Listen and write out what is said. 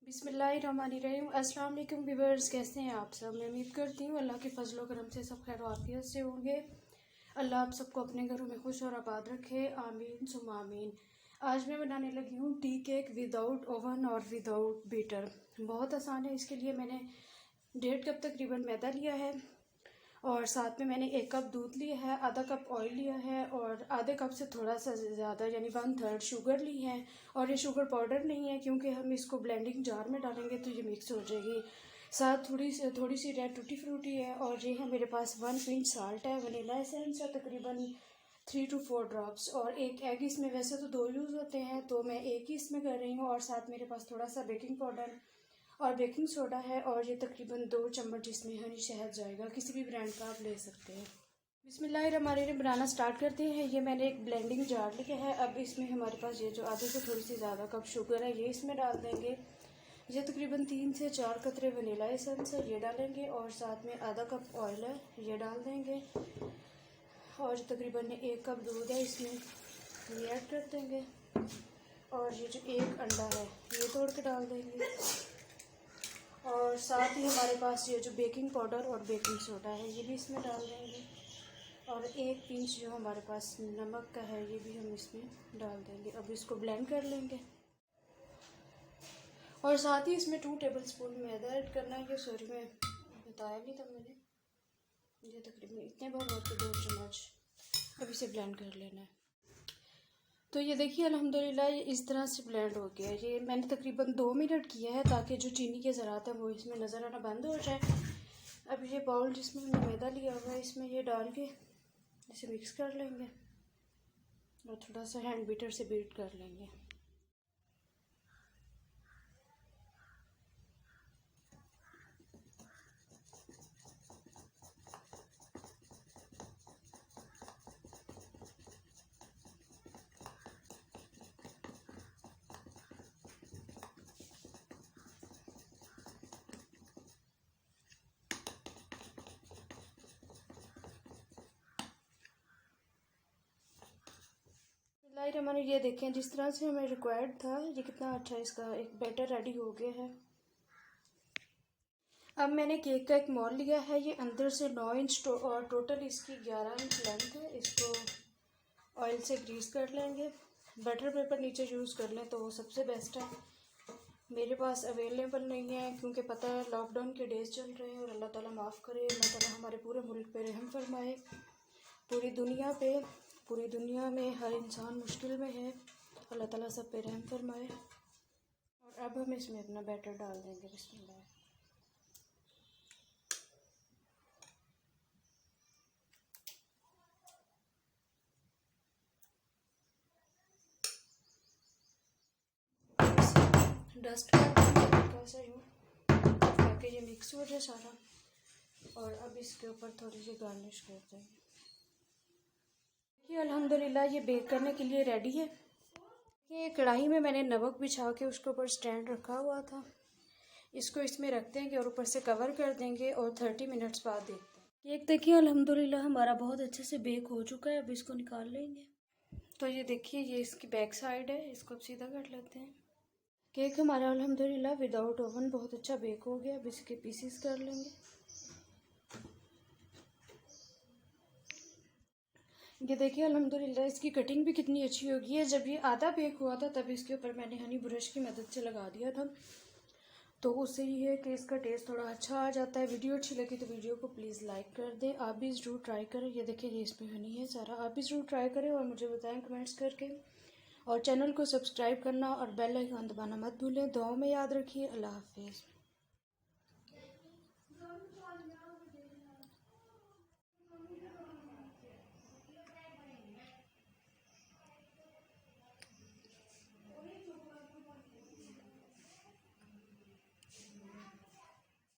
बिस्मिल्लाहिर्रहमानिर्रहीम। अस्सलाम वालेकुम व्यूअर्स, कैसे हैं आप सब। मैं उम्मीद करती हूँ अल्लाह के फजल करम से सब खैर आफियत से होंगे। अल्लाह आप सबको अपने घरों में खुश और आबाद रखे, आमीन सुम्मा आमीन। आज मैं बनाने लगी हूँ टी केक विदाउट ओवन और विदाउट बीटर। बहुत आसान है। इसके लिए मैंने 1.5 कप तकरीबन मैदा लिया है और साथ में मैंने 1 कप दूध लिया है, आधा कप ऑयल लिया है और आधे कप से थोड़ा सा ज़्यादा यानी 1/3 शुगर ली है। और ये शुगर पाउडर नहीं है क्योंकि हम इसको ब्लेंडिंग जार में डालेंगे तो ये मिक्स हो जाएगी। साथ थोड़ी सी रेड टूटी फ्रूटी है और ये है मेरे पास 1 पिंच साल्ट है, वनीला एसेंस है तकरीबन 3 to 4 ड्रॉप्स और एक एग। इसमें वैसे तो 2 यूज़ होते हैं तो मैं एक ही इसमें कर रही हूँ। और साथ मेरे पास थोड़ा सा बेकिंग पाउडर और बेकिंग सोडा है और ये तकरीबन 2 चम्मच इसमें हनी शहद जाएगा, किसी भी ब्रांड का आप ले सकते हैं। बिस्मिल्लाहिर्रहमानिर्रहीम, बनाना स्टार्ट करते हैं। ये मैंने एक ब्लेंडिंग जार लिया है। अब इसमें हमारे पास ये जो आधे से थोड़ी सी ज़्यादा कप शुगर है ये इसमें डाल देंगे। ये तकरीबन 3 से 4 कतरे वनीला एसेंस है ये डालेंगे और साथ में आधा कप ऑयल है ये डाल देंगे और तकरीबन 1 कप दूध है इसमें ये ऐड कर देंगे और ये जो 1 अंडा है ये तोड़ के डाल देंगे और साथ ही हमारे पास ये जो बेकिंग पाउडर और बेकिंग सोडा है ये भी इसमें डाल देंगे और 1 पिंच जो हमारे पास नमक का है ये भी हम इसमें डाल देंगे। अब इसको ब्लेंड कर लेंगे और साथ ही इसमें 2 टेबलस्पून मैदा ऐड करना है। ये सॉरी मैं बताया नहीं था मैंने, ये तकरीबन इतने बहुत 2 चम्मच। अब इसे ब्लेंड कर लेना है। तो ये देखिए अल्हम्दुलिल्लाह ये इस तरह से ब्लेंड हो गया है। ये मैंने तकरीबन 2 मिनट किया है ताकि जो चीनी के ज़रात है वो इसमें नज़र आना बंद हो जाए। अब ये बाउल जिसमें हमने मैदा लिया हुआ है इसमें ये डाल के इसे मिक्स कर लेंगे और थोड़ा सा हैंड बीटर से बीट कर लेंगे। हमारे ये देखें जिस तरह से हमें रिक्वायर्ड था ये कितना अच्छा इसका एक बैटर रेडी हो गया है। अब मैंने केक का एक मोल्ड लिया है, ये अंदर से 9 इंच और टोटल इसकी 11 इंच लेंथ है। इसको ऑयल से ग्रीस कर लेंगे। बटर पेपर नीचे यूज़ कर लें तो वो सबसे बेस्ट है। मेरे पास अवेलेबल नहीं है क्योंकि पता है लॉकडाउन के डेज चल रहे हैं और अल्लाह ताला माफ़ करे, अल्लाह ताला हमारे पूरे मुल्क पे रहम फरमाए, पूरी दुनिया में हर इंसान मुश्किल में है, अल्लाह ताला सब पे रहम फरमाए। और अब हम इसमें अपना बैटर डाल देंगे। बिस्मिल्लाह। डस्ट कर सा यूँ ताकि ये मिक्स हो जाए सारा और अब इसके ऊपर थोड़ी सी गार्निश कर देंगे। ये अल्हम्दुलिल्लाह ये बेक करने के लिए रेडी है। ये कढ़ाई में मैंने नमक बिछा के उसके ऊपर स्टैंड रखा हुआ था, इसको इसमें रख देंगे और ऊपर से कवर कर देंगे और 30 मिनट्स बाद देखते हैं। केक देखिए अल्हम्दुलिल्लाह हमारा बहुत अच्छे से बेक हो चुका है। अब इसको निकाल लेंगे। तो ये देखिए ये इसकी बैक साइड है, इसको अब सीधा कर लेते हैं। केक हमारा अल्हम्दुलिल्लाह विदाउट ओवन बहुत अच्छा बेक हो गया। अब इसके पीसीस कर लेंगे। ये देखिए अल्हम्दुलिल्लाह इसकी कटिंग भी कितनी अच्छी होगी है। जब ये आधा बेक हुआ था तब इसके ऊपर मैंने हनी ब्रश की मदद से लगा दिया था, तो उससे ये है कि इसका टेस्ट थोड़ा अच्छा आ जाता है। वीडियो अच्छी लगी तो वीडियो को प्लीज़ लाइक कर दें। आप भी ज़रूर ट्राई करें। ये देखिए ये इसमें हनी है सारा, आप भी ज़रूर ट्राई करें और मुझे बताएं कमेंट्स करके। और चैनल को सब्सक्राइब करना और बेल आइकन दबाना मत भूलें। दुआओं में याद रखिए। अल्लाह हाफिज़।